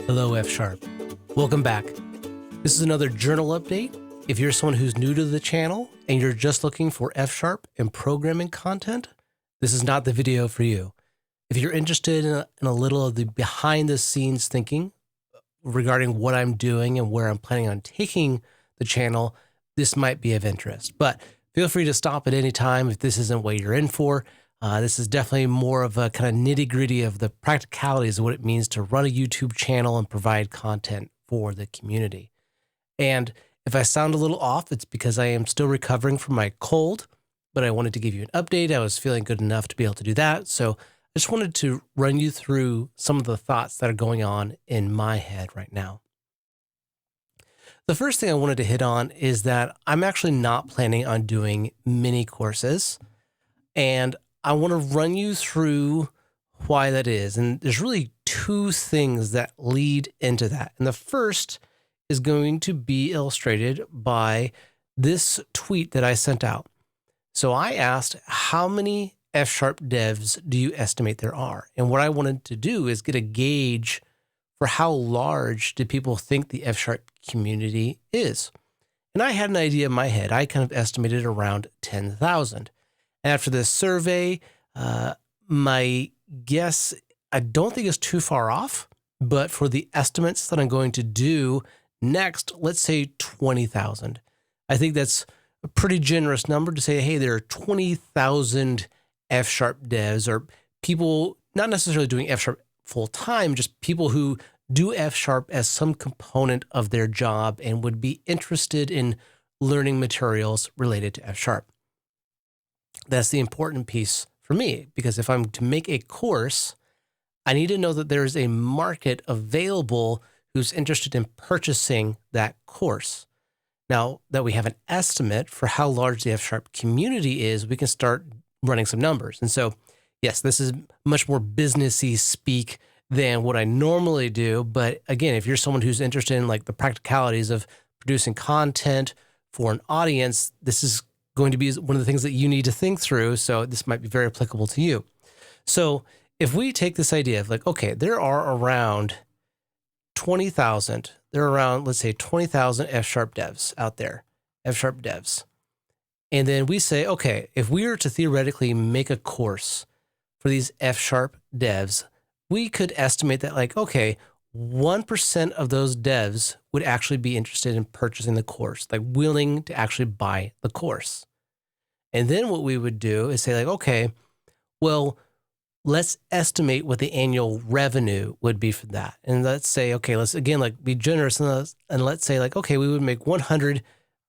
Hello, F-sharp. Welcome back. This is another journal update. If you're someone who's new to the channel and you're just looking for F-sharp and programming content, this is not the video for you. If you're interested in a little of the behind-the-scenes thinking regarding what I'm doing and where I'm planning on taking the channel, this might be of interest. But feel free to stop at any time if this isn't what you're in for. This is definitely more of a kind of nitty-gritty of the practicalities of what it means to run a YouTube channel and provide content for the community. And if I sound a little off, it's because I am still recovering from my cold, but I wanted to give you an update. I was feeling good enough to be able to do that. So I just wanted to run you through some of the thoughts that are going on in my head right now. The first thing I wanted to hit on is that I'm actually not planning on doing mini courses, and I want to run you through why that is. And there's really two things that lead into that. And the first is going to be illustrated by this tweet that I sent out. So I asked, how many F-sharp devs do you estimate there are? And what I wanted to do is get a gauge for how large do people think the F-sharp community is. And I had an idea in my head. I kind of estimated around 10,000. After this survey, my guess, I don't think is too far off, but for the estimates that I'm going to do next, let's say 20,000. I think that's a pretty generous number to say, hey, there are 20,000 F-sharp devs, or people not necessarily doing F-sharp full time, just people who do F-sharp as some component of their job and would be interested in learning materials related to F-sharp. That's the important piece for me, because if I'm to make a course, I need to know that there's a market available who's interested in purchasing that course. Now that we have an estimate for how large the F-sharp community is, we can start running some numbers. And so, yes, this is much more businessy speak than what I normally do. But again, if you're someone who's interested in like the practicalities of producing content for an audience, this is going to be one of the things that you need to think through. So this might be very applicable to you. So if we take this idea of like, okay, there are around 20,000, there are around, let's say 20,000 F-sharp devs out there, F-sharp devs. And then we say, okay, if we were to theoretically make a course for these F-sharp devs, we could estimate that like, okay, 1% of those devs would actually be interested in purchasing the course, like willing to actually buy the course. And then what we would do is say like, okay, well, let's estimate what the annual revenue would be for that. And let's say, okay, let's again, like be generous and let's say like, okay, we would make 100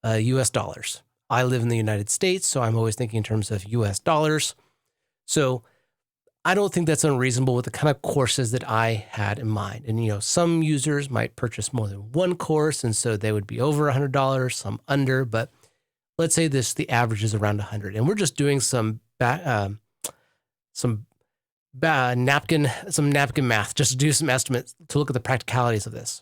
US dollars. I live in the United States, so I'm always thinking in terms of US dollars. So I don't think that's unreasonable with the kind of courses that I had in mind. And, you know, some users might purchase more than one course, and so they would be over $100, some under, but let's say the average is around 100. And we're just doing some napkin math, just to do some estimates to look at the practicalities of this.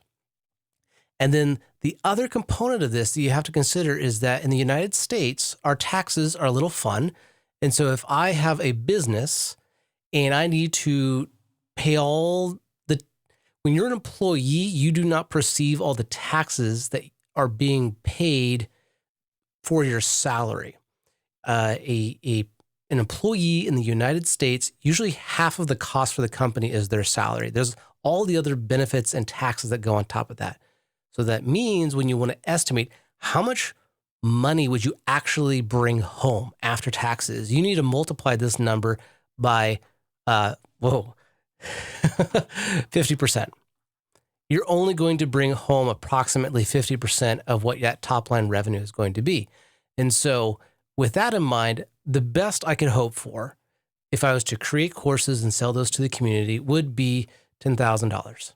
And then the other component of this that you have to consider is that in the United States, our taxes are a little fun. And so if I have a business and I need to pay when you're an employee, you do not perceive all the taxes that are being paid for your salary. An employee in the United States, usually half of the cost for the company is their salary. There's all the other benefits and taxes that go on top of that. So that means when you want to estimate how much money would you actually bring home after taxes, you need to multiply this number by 50%. You're only going to bring home approximately 50% of what that top line revenue is going to be. And so with that in mind, the best I could hope for if I was to create courses and sell those to the community would be $10,000.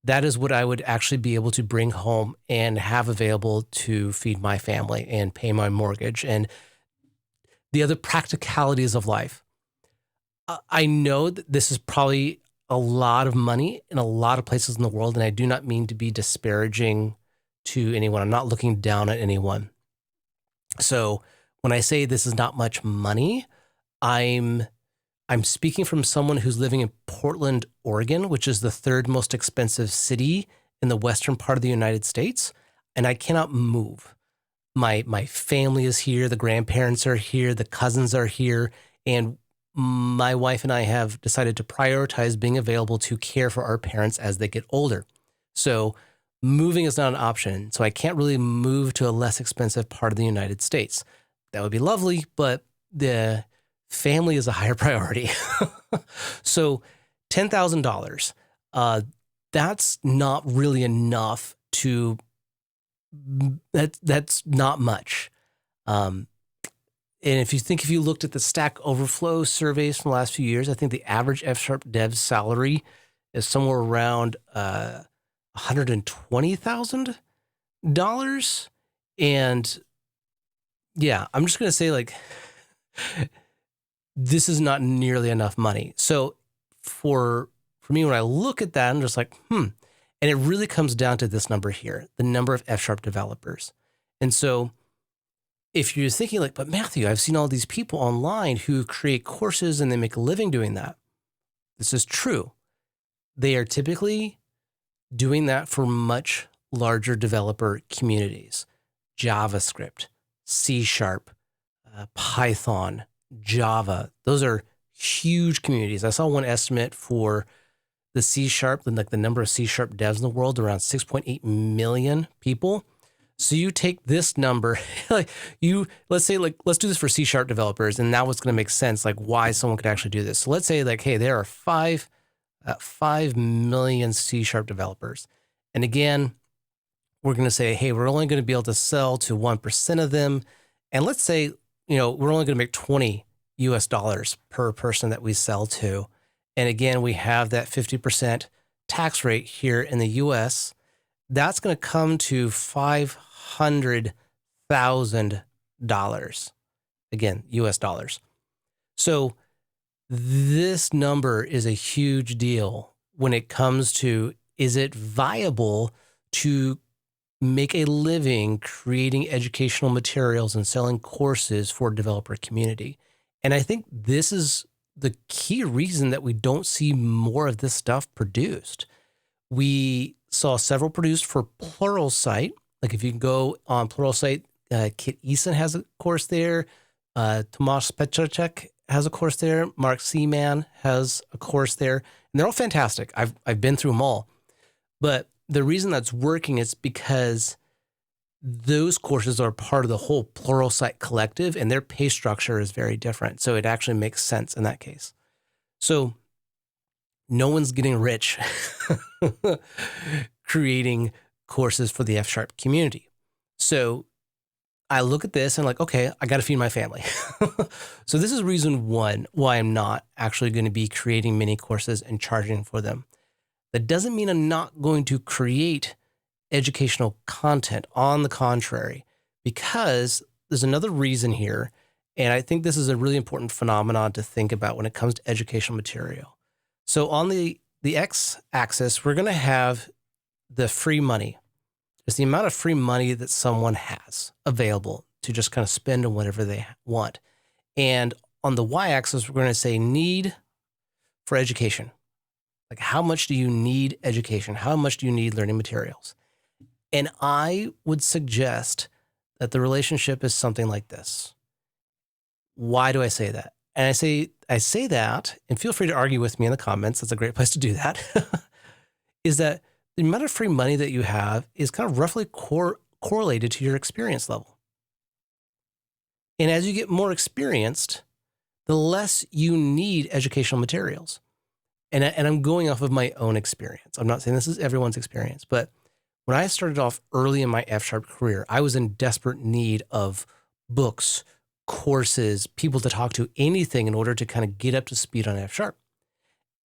That is what I would actually be able to bring home and have available to feed my family and pay my mortgage and the other practicalities of life. I know that this is probably a lot of money in a lot of places in the world, and I do not mean to be disparaging to anyone. I'm not looking down at anyone. So when I say this is not much money, I'm I'm speaking from someone who's living in Portland, Oregon, which is the third most expensive city in the western part of the United States, and I cannot move. My family is here, the grandparents are here, the cousins are here, and my wife and I have decided to prioritize being available to care for our parents as they get older. So moving is not an option. So I can't really move to a less expensive part of the United States. That would be lovely, but the family is a higher priority. So $10,000, that's not really enough to, that's not much. And if you looked at the Stack Overflow surveys from the last few years, I think the average F# dev salary is somewhere around $120,000. And yeah, I'm just going to say, like, this is not nearly enough money. So for me, when I look at that, I'm just like, And it really comes down to this number here, the number of F# developers. And so if you're thinking like, but Matthew, I've seen all these people online who create courses and they make a living doing that. This is true. They are typically doing that for much larger developer communities. JavaScript, C#, Python, Java. Those are huge communities. I saw one estimate for the C#, like the number of C# devs in the world, around 6.8 million people. So you take this number, let's do this for C# developers, and now it's going to make sense, like why someone could actually do this. So let's say like, hey, there are 5 million C# developers. And again, we're going to say, hey, we're only going to be able to sell to 1% of them. And let's say, we're only going to make $20 per person that we sell to. And again, we have that 50% tax rate here in the US. That's going to come to $500,000. Again, US dollars. So this number is a huge deal when it comes to, is it viable to make a living creating educational materials and selling courses for a developer community? And I think this is the key reason that we don't see more of this stuff produced. We saw several produced for Pluralsight. Like if you can go on Pluralsight, Kit Eason has a course there. Tomasz Petracek has a course there. Mark Seaman has a course there. And they're all fantastic. I've been through them all. But the reason that's working is because those courses are part of the whole Pluralsight collective, and their pay structure is very different. So it actually makes sense in that case. So no one's getting rich creating courses for the F# community. So I look at this and like, okay, I got to feed my family. So this is reason one why I'm not actually going to be creating mini courses and charging for them. That doesn't mean I'm not going to create educational content. On the contrary, because there's another reason here. And I think this is a really important phenomenon to think about when it comes to educational material. So on the x-axis, we're going to have the free money. It's the amount of free money that someone has available to just kind of spend on whatever they want. And on the y-axis, we're going to say need for education. Like, how much do you need education? How much do you need learning materials? And I would suggest that the relationship is something like this. Why do I say that? And I say that, and feel free to argue with me in the comments. That's a great place to do that. Is that the amount of free money that you have is kind of roughly correlated to your experience level. And as you get more experienced, the less you need educational materials. And I'm going off of my own experience. I'm not saying this is everyone's experience, but when I started off early in my F# career, I was in desperate need of books, courses, people to talk to, anything in order to kind of get up to speed on F#.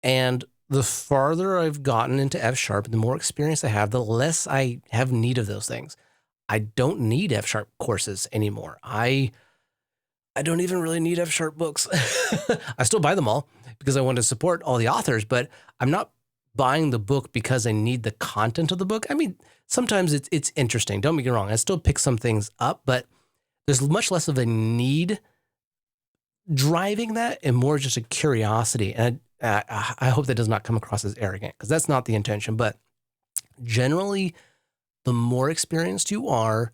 And the farther I've gotten into F#, the more experience I have, the less I have need of those things. I don't need F# courses anymore. I don't even really need F# books. I still buy them all because I want to support all the authors, but I'm not buying the book because I need the content of the book. I mean, sometimes it's interesting. Don't get me wrong. I still pick some things up, but there's much less of a need driving that and more just a curiosity. And I hope that does not come across as arrogant, because that's not the intention. But generally, the more experienced you are,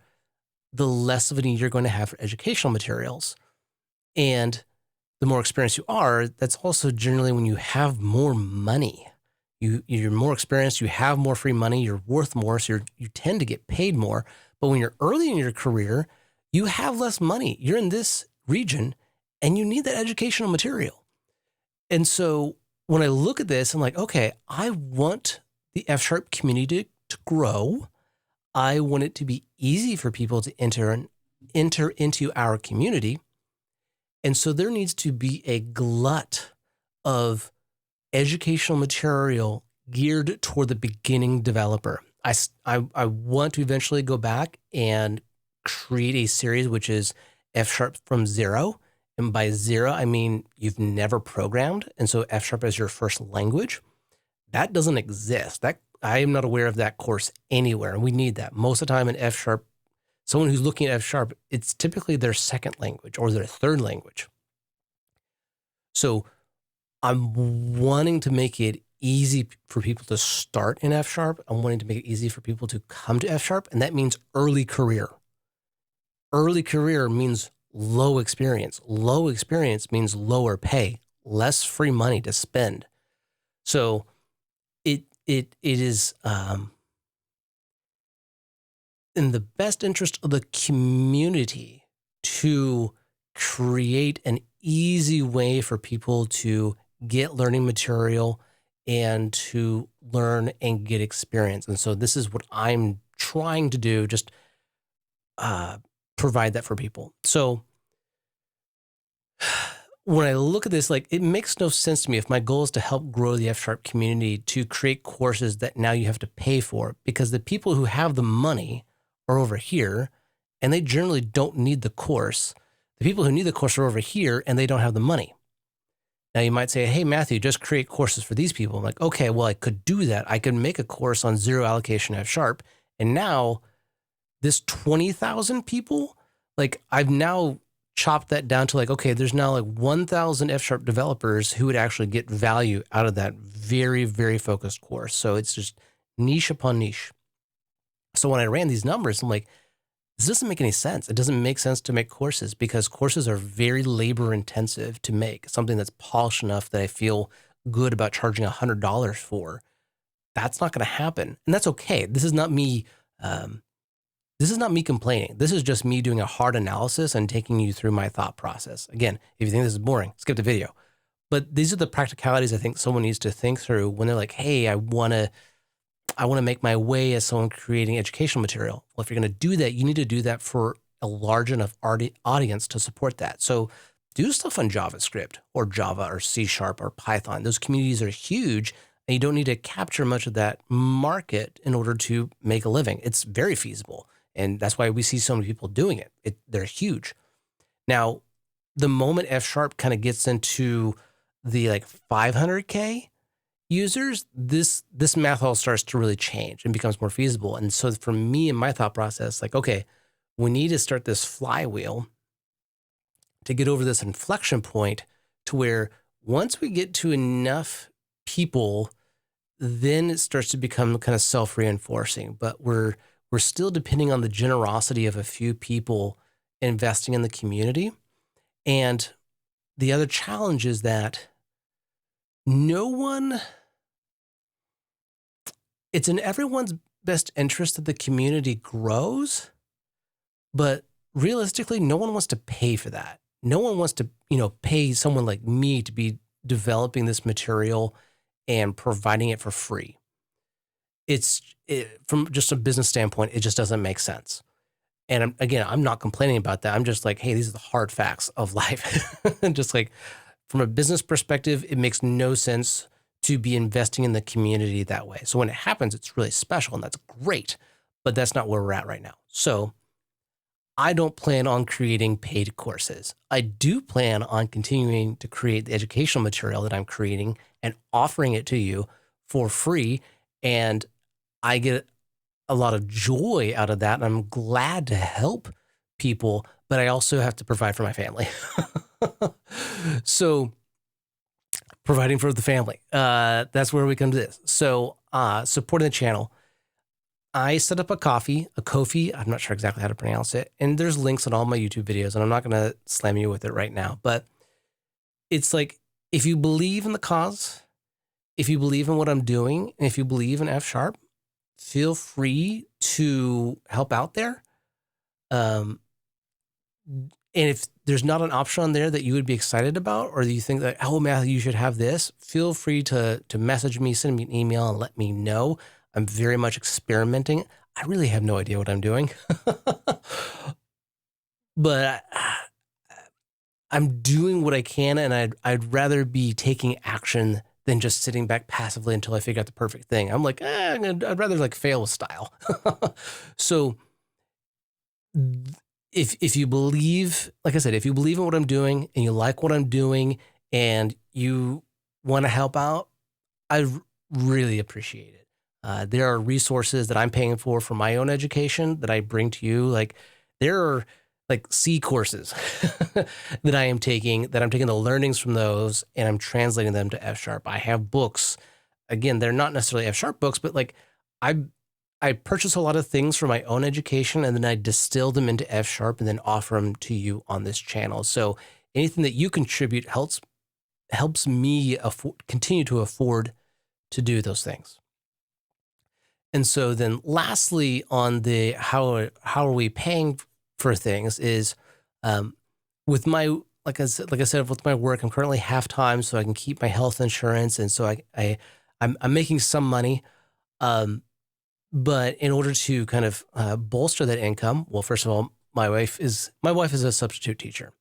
the less of a need you're going to have for educational materials. And the more experienced you are, that's also generally when you have more money. You're more experienced, you have more free money, you're worth more, so you tend to get paid more. But when you're early in your career, you have less money. You're in this region and you need that educational material. And so when I look at this, I'm like, okay, I want the F# community to grow. I want it to be easy for people to enter into our community. And so there needs to be a glut of educational material geared toward the beginning developer. I want to eventually go back and create a series which is F# from zero. And by zero, I mean you've never programmed. And so F# as your first language. That doesn't exist. I am not aware of that course anywhere. And we need that. Most of the time in F#, someone who's looking at F#, it's typically their second language or their third language. So I'm wanting to make it easy for people to start in F#. I'm wanting to make it easy for people to come to F#. And that means early career. Early career means low experience. Low experience means lower pay, less free money to spend. So it is in the best interest of the community to create an easy way for people to get learning material and to learn and get experience. And so this is what I'm trying to do, just provide that for people. So when I look at this, like, it makes no sense to me if my goal is to help grow the F# community to create courses that now you have to pay for, because the people who have the money are over here and they generally don't need the course. The people who need the course are over here and they don't have the money. Now you might say, hey, Matthew, just create courses for these people. I'm like, okay, well, I could do that. I could make a course on zero allocation F#. And now this 20,000 people, like, I've now chopped that down to like, okay, there's now like 1,000 F# developers who would actually get value out of that very, very focused course. So it's just niche upon niche. So when I ran these numbers, I'm like, this doesn't make any sense. It doesn't make sense to make courses because courses are very labor intensive to make. Something that's polished enough that I feel good about charging $100 for. That's not going to happen. And that's okay. This is not me. This is not me complaining. This is just me doing a hard analysis and taking you through my thought process. Again, if you think this is boring, skip the video. But these are the practicalities I think someone needs to think through when they're like, hey, I want to make my way as someone creating educational material. Well, if you're going to do that, you need to do that for a large enough audience to support that. So do stuff on JavaScript or Java or C# or Python. Those communities are huge, and you don't need to capture much of that market in order to make a living. It's very feasible. And that's why we see so many people doing it. They're huge. Now, the moment F# kind of gets into the like 500K users, this math all starts to really change and becomes more feasible. And so for me and my thought process, like, okay, we need to start this flywheel to get over this inflection point to where once we get to enough people, then it starts to become kind of self-reinforcing. But we're still depending on the generosity of a few people investing in the community. And the other challenge is that it's in everyone's best interest that the community grows, but realistically, no one wants to pay for that. No one wants to, pay someone like me to be developing this material and providing it for free. From just a business standpoint, it just doesn't make sense. And I'm not complaining about that. I'm just like, hey, these are the hard facts of life. And just like from a business perspective, it makes no sense to be investing in the community that way. So when it happens, it's really special and that's great, but that's not where we're at right now. So I don't plan on creating paid courses. I do plan on continuing to create the educational material that I'm creating and offering it to you for free. And I get a lot of joy out of that. And I'm glad to help people, but I also have to provide for my family. So providing for the family. That's where we come to this. So supporting the channel. I set up a Ko-fi. I'm not sure exactly how to pronounce it. And there's links on all my YouTube videos, and I'm not going to slam you with it right now. But it's like, if you believe in the cause, if you believe in what I'm doing, and if you believe in F#, feel free to help out there. And if there's not an option on there that you would be excited about, or that you think that, oh, Matthew, you should have this, feel free to message me, send me an email, and let me know. I'm very much experimenting. I really have no idea what I'm doing. But I'm doing what I can, and I'd rather be taking action than just sitting back passively until I figure out the perfect thing. I'm like, I'd rather like fail with style. So if you believe, like I said, if you believe in what I'm doing and you like what I'm doing and you want to help out, I really appreciate it. There are resources that I'm paying for my own education that I bring to you. Like, there are like C courses that I'm taking the learnings from those and I'm translating them to F#. I have books. Again, they're not necessarily F# books, but like I purchase a lot of things for my own education, and then I distill them into F# and then offer them to you on this channel. So anything that you contribute helps me continue to afford to do those things. And so then lastly, on the how are we paying for things is with my, like I said, with my work, I'm currently half-time, so I can keep my health insurance. And so I'm making some money. But in order to kind of bolster that income, well, first of all, my wife is a substitute teacher.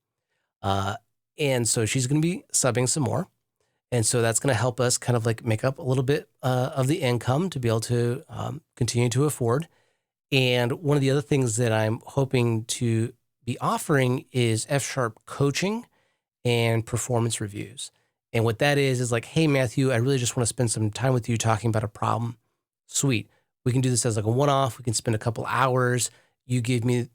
And so she's going to be subbing some more. And so that's going to help us kind of like make up a little bit of the income to be able to continue to afford. And one of the other things that I'm hoping to be offering is F# coaching and performance reviews. And what that is like, hey, Matthew, I really just want to spend some time with you talking about a problem. Sweet. We can do this as like a one-off. We can spend a couple hours. You give me,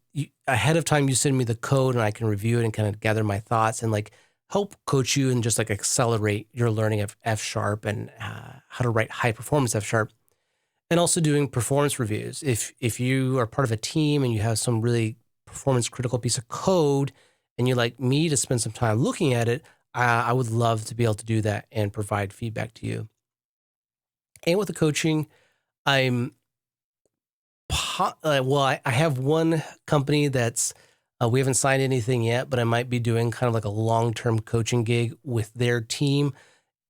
ahead of time, you send me the code and I can review it and kind of gather my thoughts and like help coach you and just like accelerate your learning of F# and how to write high performance F#. And also doing performance reviews. If you are part of a team and you have some really performance critical piece of code and you'd like me to spend some time looking at it, I would love to be able to do that and provide feedback to you. And with the coaching, I have one company that's, we haven't signed anything yet, but I might be doing kind of like a long-term coaching gig with their team.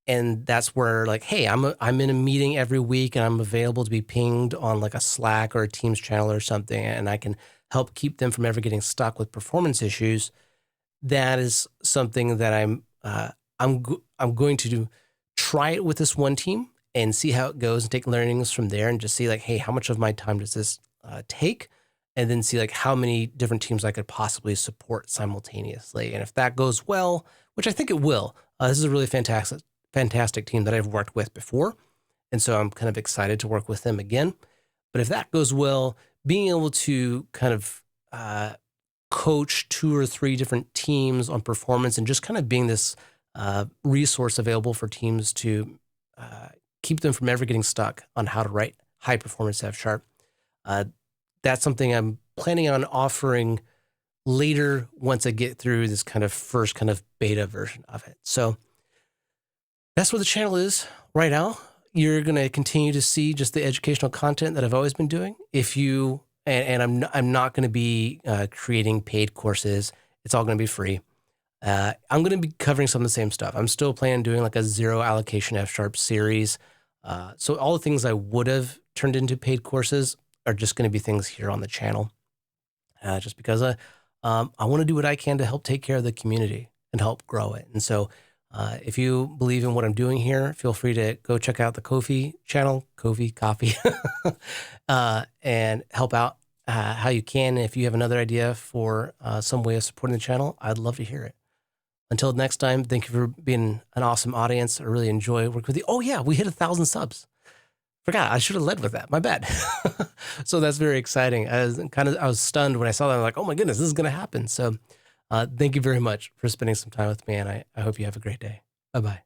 And that's where like, hey, I'm in a meeting every week and I'm available to be pinged on like a Slack or a Teams channel or something. And I can help keep them from ever getting stuck with performance issues. That is something that I'm going to try it with this one team and see how it goes and take learnings from there and just see like, hey, how much of my time does this take? And then see like how many different teams I could possibly support simultaneously. And if that goes well, which I think it will, this is a really fantastic team that I've worked with before. And so I'm kind of excited to work with them again. But if that goes well, being able to kind of coach 2 or 3 different teams on performance and just kind of being this resource available for teams to keep them from ever getting stuck on how to write high performance F#. That's something I'm planning on offering later once I get through this kind of first kind of beta version of it. So that's what the channel is right now. You're going to continue to see just the educational content that I've always been doing. If you, and I'm not going to be creating paid courses. It's all going to be free. I'm going to be covering some of the same stuff. I'm still planning on doing like a zero allocation F# series. So all the things I would have turned into paid courses are just going to be things here on the channel. Just because I want to do what I can to help take care of the community and help grow it. And so if you believe in what I'm doing here, feel free to go check out the Ko-fi channel, Ko-fi Coffee, and help out how you can. If you have another idea for some way of supporting the channel, I'd love to hear it. Until next time, thank you for being an awesome audience. I really enjoy working with you. Oh yeah, we hit 1,000 subs. Forgot, I should have led with that. My bad. So that's very exciting. I was stunned when I saw that. I'm like, oh my goodness, this is going to happen. So Thank you very much for spending some time with me, and I hope you have a great day. Bye-bye.